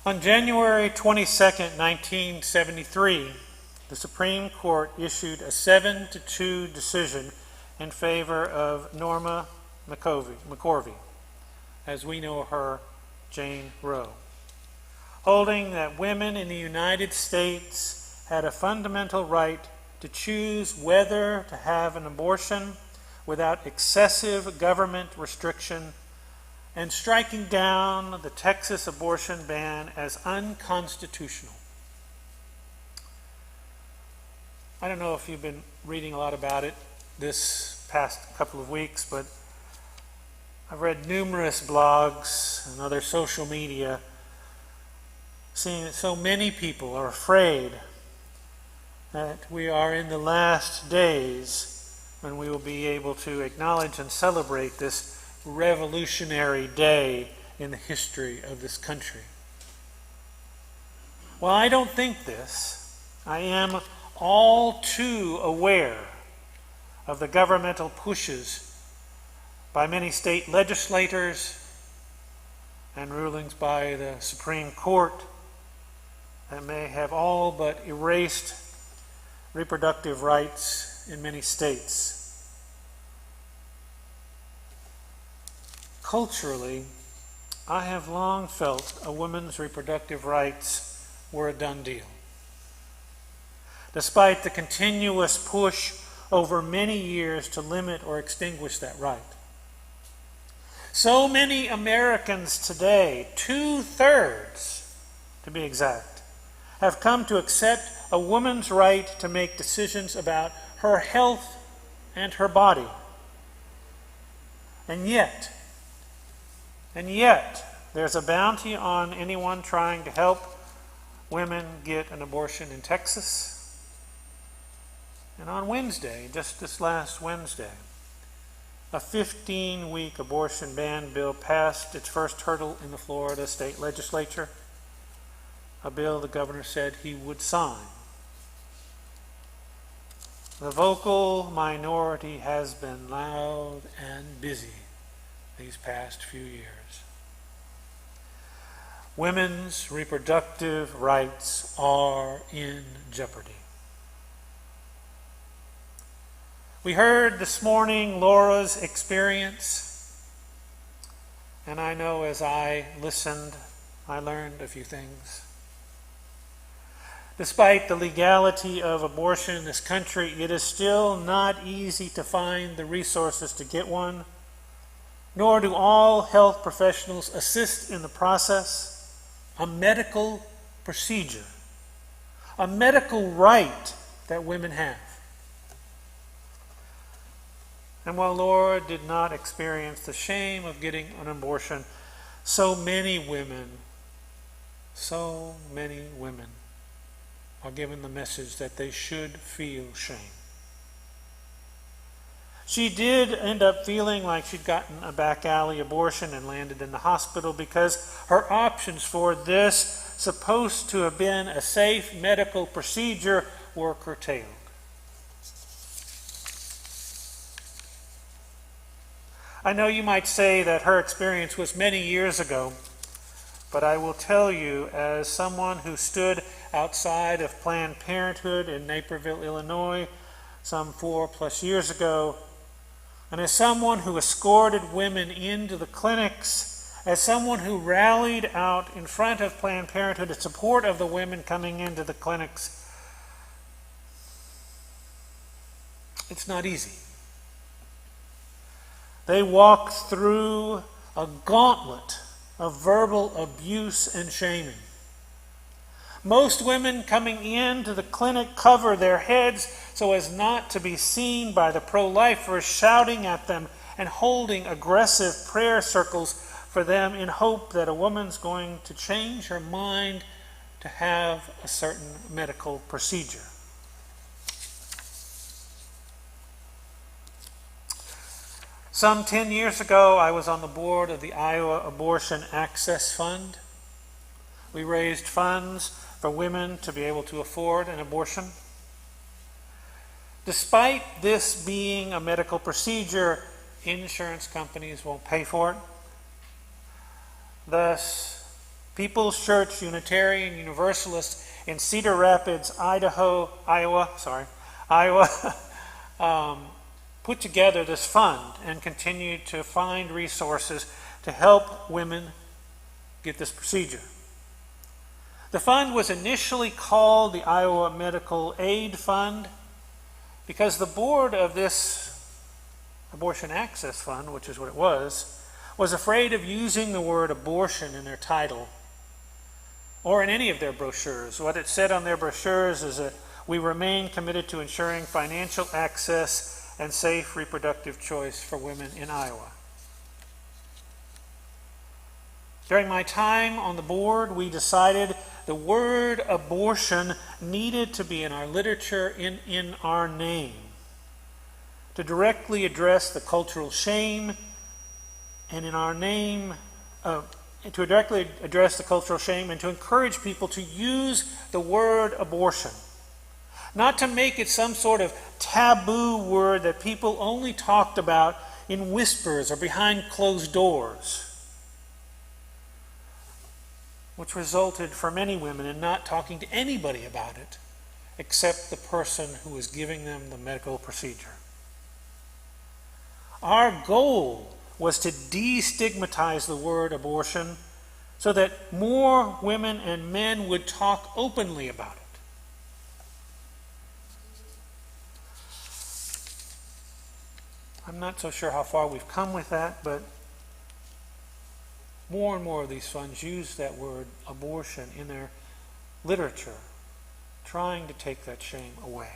On January 22, 1973, the Supreme Court issued a 7-2 decision in favor of Norma McCorvey, as we know her, Jane Roe, holding that women in the United States had a fundamental right to choose whether to have an abortion without excessive government restriction, and striking down the Texas abortion ban as unconstitutional. I don't know if you've been reading a lot about it this past couple of weeks, but I've read numerous blogs and other social media seeing that so many people are afraid that we are in the last days when we will be able to acknowledge and celebrate this revolutionary day in the history of this country. Well, I don't think this. I am all too aware of the governmental pushes by many state legislators and rulings by the Supreme Court that may have all but erased reproductive rights in many states. Culturally, I have long felt a woman's reproductive rights were a done deal. Despite the continuous push over many years to limit or extinguish that right. So many Americans today, 2/3 to be exact, have come to accept a woman's right to make decisions about her health and her body. And yet, there's a bounty on anyone trying to help women get an abortion in Texas. And on Wednesday, just this last Wednesday, a 15-week abortion ban bill passed its first hurdle in the Florida state legislature, a bill the governor said he would sign. The vocal minority has been loud and busy these past few years. Women's reproductive rights are in jeopardy. We heard this morning Laura's experience, and I know as I listened, I learned a few things. Despite the legality of abortion in this country, it is still not easy to find the resources to get one, nor do all health professionals assist in the process. A medical procedure, a medical right that women have. And while Laura did not experience the shame of getting an abortion, so many women are given the message that they should feel shame. She did end up feeling like she'd gotten a back alley abortion and landed in the hospital because her options for this, supposed to have been a safe medical procedure, were curtailed. I know you might say that her experience was many years ago, but I will tell you, as someone who stood outside of Planned Parenthood in Naperville, Illinois, some 4+ years ago, and as someone who escorted women into the clinics, as someone who rallied out in front of Planned Parenthood in support of the women coming into the clinics, it's not easy. They walk through a gauntlet of verbal abuse and shaming. Most women coming into the clinic cover their heads so as not to be seen by the pro-lifers shouting at them and holding aggressive prayer circles for them in hope that a woman's going to change her mind to have a certain medical procedure. Some 10 years ago, I was on the board of the Iowa Abortion Access Fund. We raised funds for women to be able to afford an abortion. Despite this being a medical procedure, insurance companies won't pay for it. Thus, People's Church, Unitarian, Universalist in Cedar Rapids, Iowa, put together this fund and continued to find resources to help women get this procedure. The fund was initially called the Iowa Medical Aid Fund because the board of this Abortion Access Fund, which is what it was afraid of using the word abortion in their title or in any of their brochures. What it said on their brochures is that we remain committed to ensuring financial access and safe reproductive choice for women in Iowa. During my time on the board, we decided the word abortion needed to be in our literature, in our name, to directly address the cultural shame, and in our name, to directly address the cultural shame and to encourage people to use the word abortion. Not to make it some sort of taboo word that people only talked about in whispers or behind closed doors, which resulted for many women in not talking to anybody about it except the person who was giving them the medical procedure. Our goal was to destigmatize the word abortion so that more women and men would talk openly about it. I'm not so sure how far we've come with that, but more and more of these funds use that word abortion in their literature, trying to take that shame away.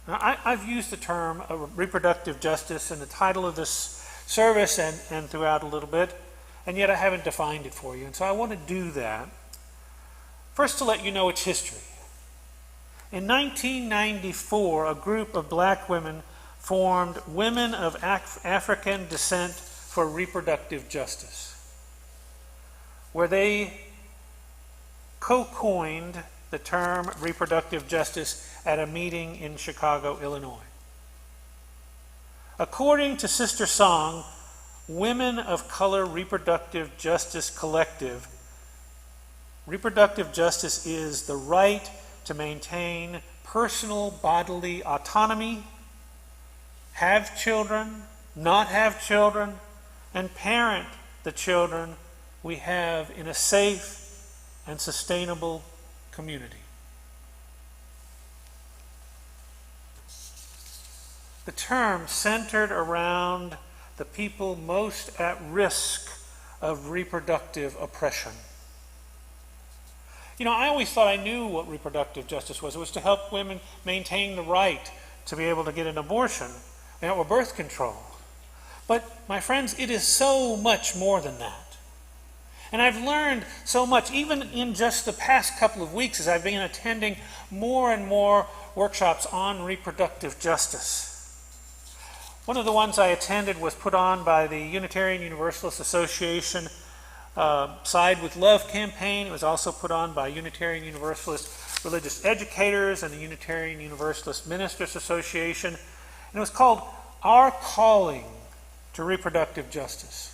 Now, I've used the term reproductive justice in the title of this service and throughout a little bit, and yet I haven't defined it for you. And so I want to do that. First, to let you know its history. In 1994, a group of black women formed Women of African Descent for Reproductive Justice, where they co-coined the term reproductive justice at a meeting in Chicago, Illinois. According to Sister Song, Women of Color Reproductive Justice Collective, reproductive justice is the right to maintain personal bodily autonomy, have children, not have children, and parent the children we have in a safe and sustainable community. The term centered around the people most at risk of reproductive oppression. You know, I always thought I knew what reproductive justice was. It was to help women maintain the right to be able to get an abortion or birth control. But, my friends, it is so much more than that. And I've learned so much, even in just the past couple of weeks as I've been attending more and more workshops on reproductive justice. One of the ones I attended was put on by the Unitarian Universalist Association Side with Love campaign. It was also put on by Unitarian Universalist religious educators and the Unitarian Universalist Ministers Association. And it was called Our Calling to Reproductive Justice.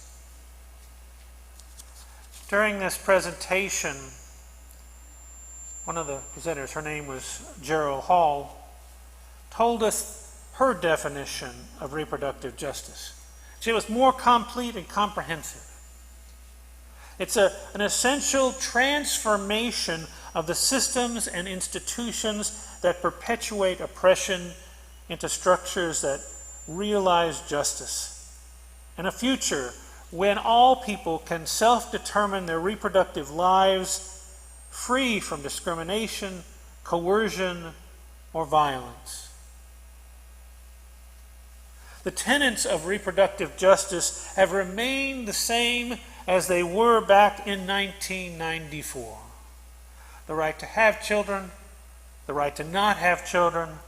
During this presentation, one of the presenters, her name was Gerald Hall, told us her definition of reproductive justice. She was more complete and comprehensive. It's an essential transformation of the systems and institutions that perpetuate oppression into structures that realize justice, and a future when all people can self-determine their reproductive lives free from discrimination, coercion, or violence. The tenets of reproductive justice have remained the same as they were back in 1994. The right to have children, the right to not have children,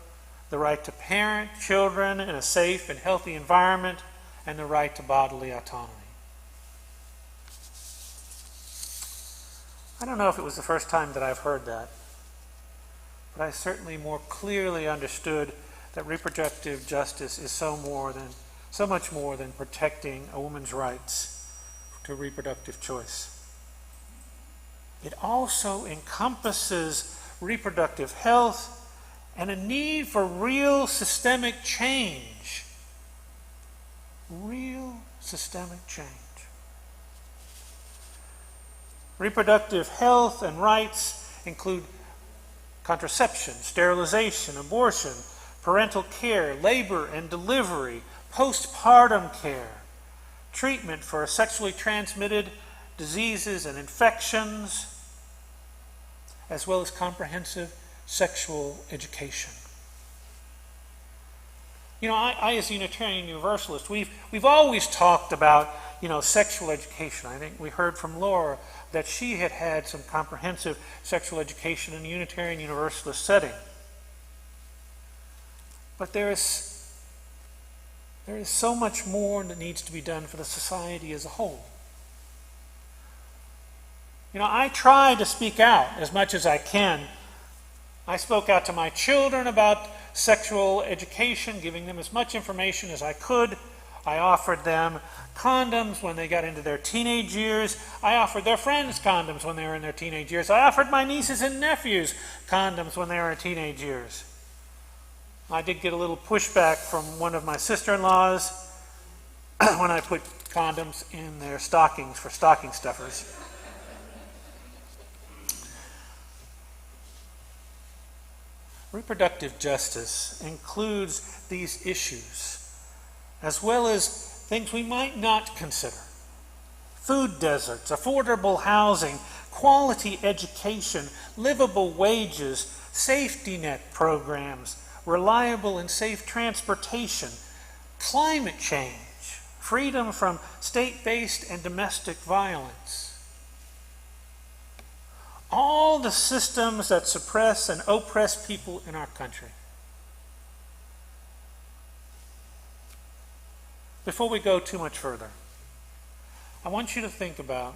the right to parent children in a safe and healthy environment, and the right to bodily autonomy. I don't know if it was the first time that I've heard that, but I certainly more clearly understood that reproductive justice is so much more than protecting a woman's rights to reproductive choice. It also encompasses reproductive health and a need for real systemic change. Real systemic change. Reproductive health and rights include contraception, sterilization, abortion, parental care, labor and delivery, postpartum care, treatment for sexually transmitted diseases and infections, as well as comprehensive sexual education. I as a Unitarian Universalist, we've always talked about, sexual education. I think we heard from Laura that she had some comprehensive sexual education in a Unitarian Universalist setting. But there is so much more that needs to be done for the society as a whole. I try to speak out as much as I can. I spoke out to my children about sexual education, giving them as much information as I could. I offered them condoms when they got into their teenage years. I offered their friends condoms when they were in their teenage years. I offered my nieces and nephews condoms when they were in teenage years. I did get a little pushback from one of my sister-in-laws when I put condoms in their stockings for stocking stuffers. Reproductive justice includes these issues, as well as things we might not consider. Food deserts, affordable housing, quality education, livable wages, safety net programs, reliable and safe transportation, climate change, freedom from state-based and domestic violence. All the systems that suppress and oppress people in our country. Before we go too much further, I want you to think about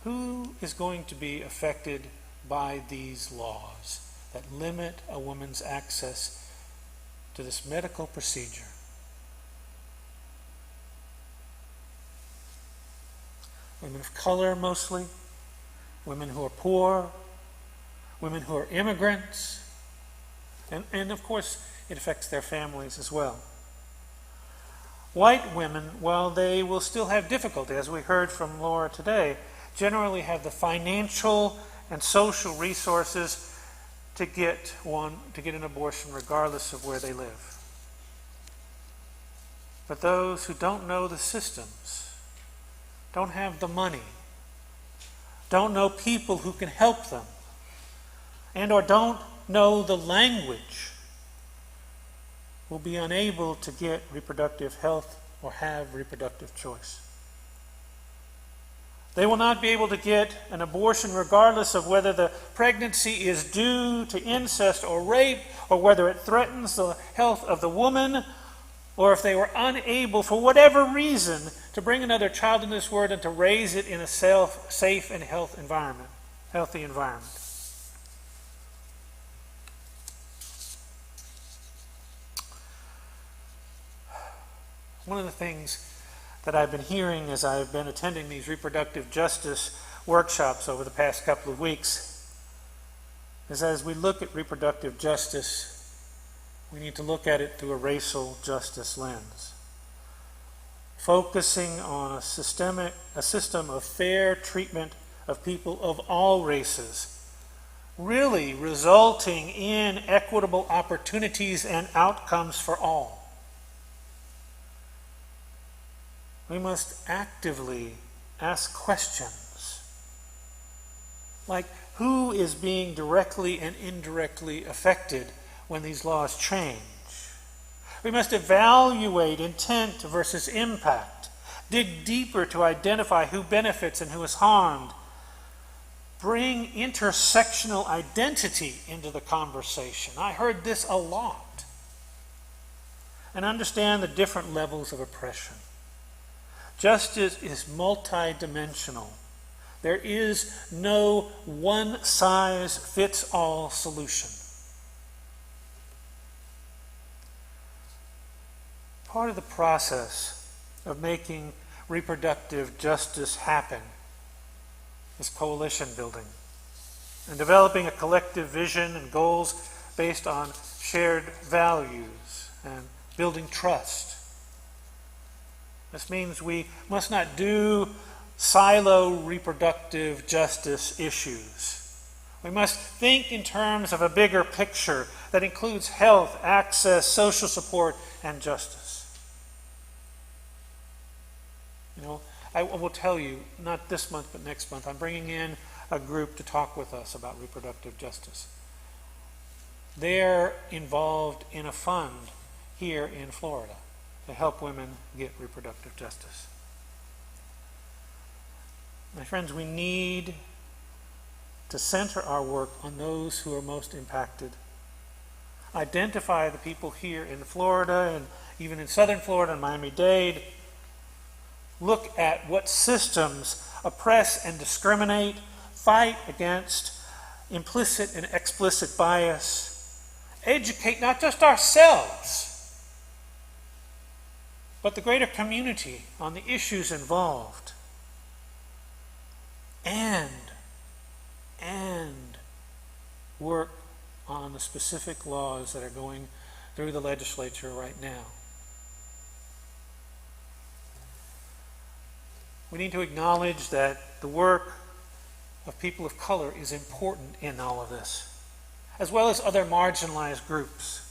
who is going to be affected by these laws that limit a woman's access to this medical procedure. Women of color mostly, women who are poor, women who are immigrants, and of course it affects their families as well. White women, while they will still have difficulty, as we heard from Laura today, generally have the financial and social resources to get an abortion regardless of where they live. But those who don't know the systems, don't have the money, don't know people who can help them, and or don't know the language, will be unable to get reproductive health or have reproductive choice. They will not be able to get an abortion regardless of whether the pregnancy is due to incest or rape, or whether it threatens the health of the woman, or if they were unable, for whatever reason, to bring another child into this world and to raise it in a safe and healthy environment. One of the things that I've been hearing as I've been attending these reproductive justice workshops over the past couple of weeks is, as we look at reproductive justice, we need to look at it through a racial justice lens, focusing on a system of fair treatment of people of all races, really resulting in equitable opportunities and outcomes for all. We must actively ask questions like, who is being directly and indirectly affected when these laws change? We must evaluate intent versus impact, dig deeper to identify who benefits and who is harmed, bring intersectional identity into the conversation. I heard this a lot. And understand the different levels of oppression. Justice is multidimensional. There is no one-size-fits-all solution. Part of the process of making reproductive justice happen is coalition building and developing a collective vision and goals based on shared values and building trust. This means we must not do silo reproductive justice issues. We must think in terms of a bigger picture that includes health, access, social support, and justice. You know, I will tell you, not this month but next month, I'm bringing in a group to talk with us about reproductive justice. They're involved in a fund here in Florida to help women get reproductive justice. My friends, we need to center our work on those who are most impacted. Identify the people here in Florida and even in southern Florida and Miami-Dade. Look at what systems oppress and discriminate, fight against implicit and explicit bias, educate not just ourselves, but the greater community on the issues involved, and work on the specific laws that are going through the legislature right now. We need to acknowledge that the work of people of color is important in all of this, as well as other marginalized groups.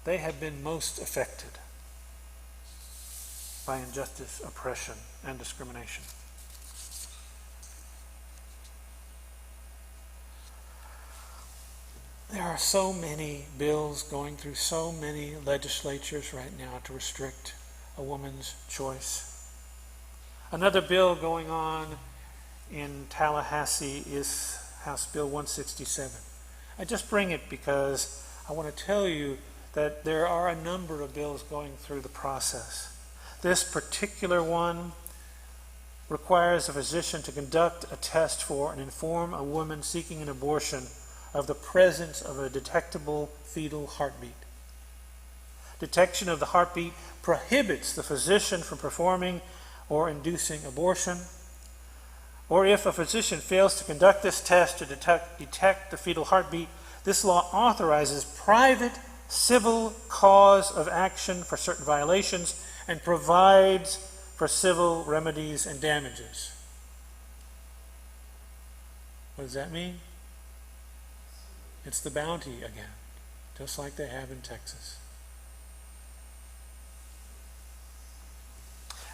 They have been most affected by injustice, oppression, and discrimination. There are so many bills going through so many legislatures right now to restrict a woman's choice. Another bill going on in Tallahassee is House Bill 167. I just bring it because I want to tell you that there are a number of bills going through the process. This particular one requires a physician to conduct a test for and inform a woman seeking an abortion of the presence of a detectable fetal heartbeat. Detection of the heartbeat prohibits the physician from performing or inducing abortion, or if a physician fails to conduct this test to detect the fetal heartbeat, this law authorizes private civil cause of action for certain violations and provides for civil remedies and damages. What does that mean? It's the bounty again, just like they have in Texas.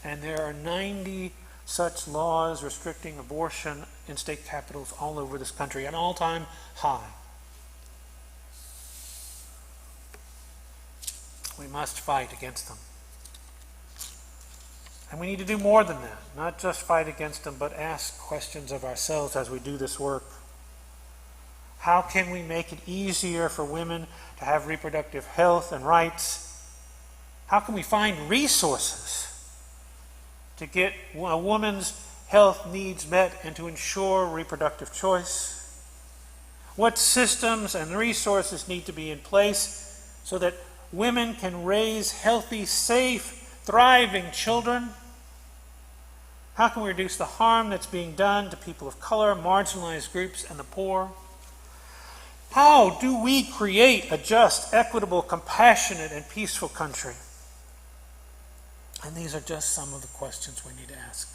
And there are 90 such laws restricting abortion in state capitals all over this country, an all-time high. We must fight against them. And we need to do more than that, not just fight against them, but ask questions of ourselves as we do this work. How can we make it easier for women to have reproductive health and rights? How can we find resources to get a woman's health needs met and to ensure reproductive choice? What systems and resources need to be in place so that women can raise healthy, safe, thriving children? How can we reduce the harm that's being done to people of color, marginalized groups, and the poor? How do we create a just, equitable, compassionate, and peaceful country? And these are just some of the questions we need to ask.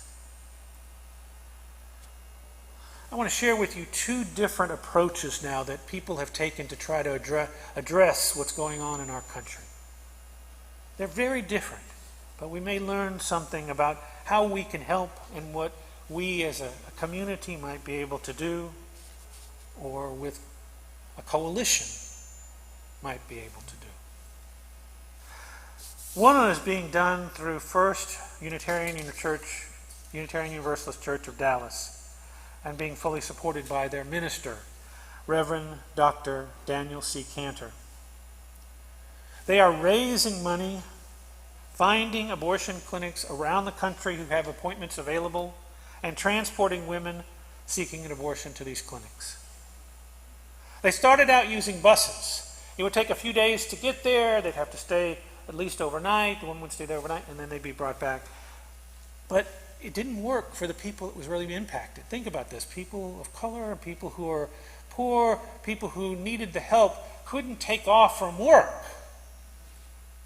I want to share with you two different approaches now that people have taken to try to address what's going on in our country. They're very different, but we may learn something about how we can help and what we as a community might be able to do, or with a coalition might be able to do. One is being done through First Unitarian Universalist Church of Dallas, and being fully supported by their minister, Reverend Dr. Daniel C. Cantor. They are raising money, finding abortion clinics around the country who have appointments available, and transporting women seeking an abortion to these clinics. They started out using buses. It would take a few days to get there. They'd have to stay at least overnight. The woman would stay there overnight, and then they'd be brought back. But it didn't work for the people that was really impacted. Think about this. People of color, people who are poor, people who needed the help couldn't take off from work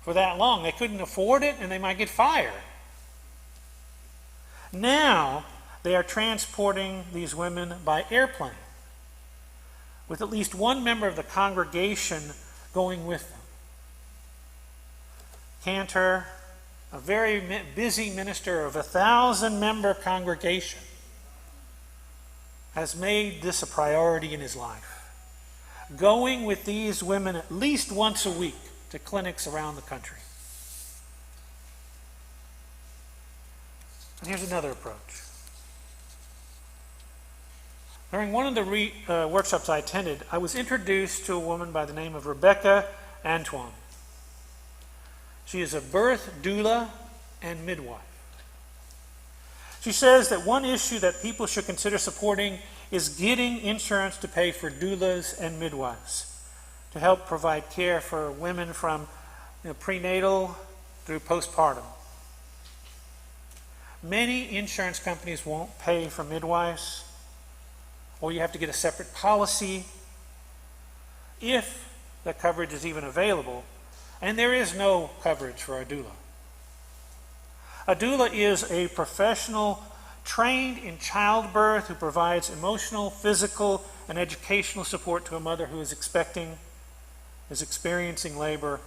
for that long. They couldn't afford it, and they might get fired. Now, they are transporting these women by airplane, with at least one member of the congregation going with them. Cantor, a very busy minister of a 1,000-member congregation, has made this a priority in his life, going with these women at least once a week to clinics around the country. And here's another approach. During one of the workshops I attended, I was introduced to a woman by the name of Rebecca Antoine. She is a birth doula and midwife. She says that one issue that people should consider supporting is getting insurance to pay for doulas and midwives to help provide care for women from prenatal through postpartum. Many insurance companies won't pay for midwives, or you have to get a separate policy if the coverage is even available, and there is no coverage for a doula. A doula is a professional trained in childbirth who provides emotional, physical, and educational support to a mother who is expecting, is experiencing labor,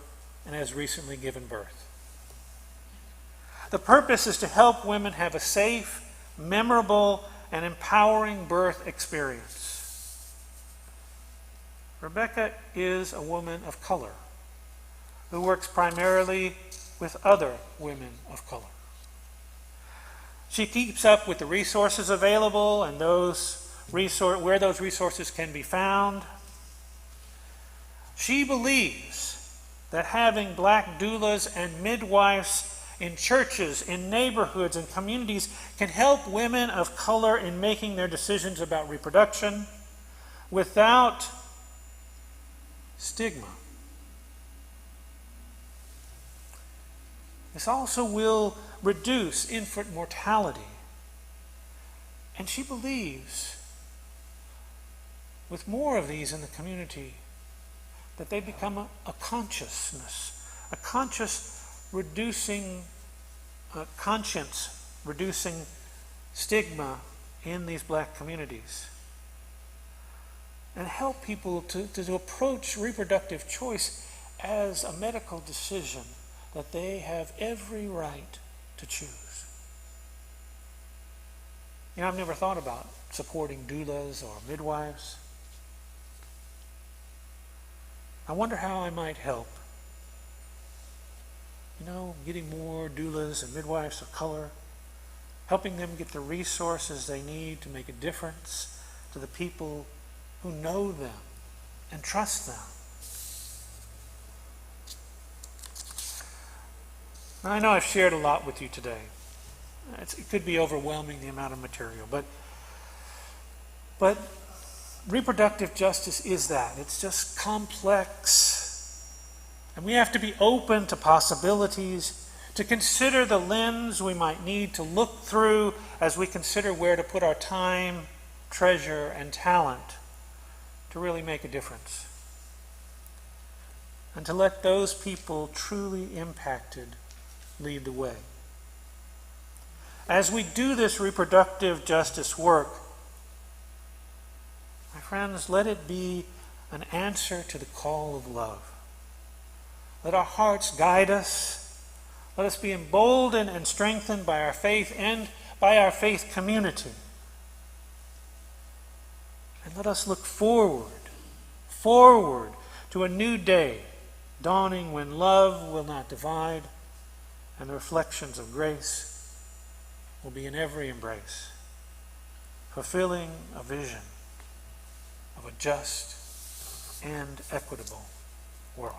and has recently given birth. The purpose is to help women have a safe, memorable, and empowering birth experience. Rebecca is a woman of color who works primarily with other women of color. She keeps up with the resources available and where those resources can be found. She believes that having black doulas and midwives in churches, in neighborhoods, and communities can help women of color in making their decisions about reproduction without stigma. This also will reduce infant mortality. And she believes, with more of these in the community, that they become a consciousness, a conscience reducing stigma in these black communities, and help people to approach reproductive choice as a medical decision that they have every right to choose. I've never thought about supporting doulas or midwives. I wonder how I might help. Getting more doulas and midwives of color, helping them get the resources they need to make a difference to the people who know them and trust them. Now, I know I've shared a lot with you today. It could be overwhelming, the amount of material, but reproductive justice is that. It's just complex. And we have to be open to possibilities, to consider the lens we might need to look through as we consider where to put our time, treasure, and talent to really make a difference. And to let those people truly impacted lead the way. As we do this reproductive justice work, my friends, let it be an answer to the call of love. Let our hearts guide us. Let us be emboldened and strengthened by our faith and by our faith community. And let us look forward to a new day dawning when love will not divide and the reflections of grace will be in every embrace, fulfilling a vision of a just and equitable world.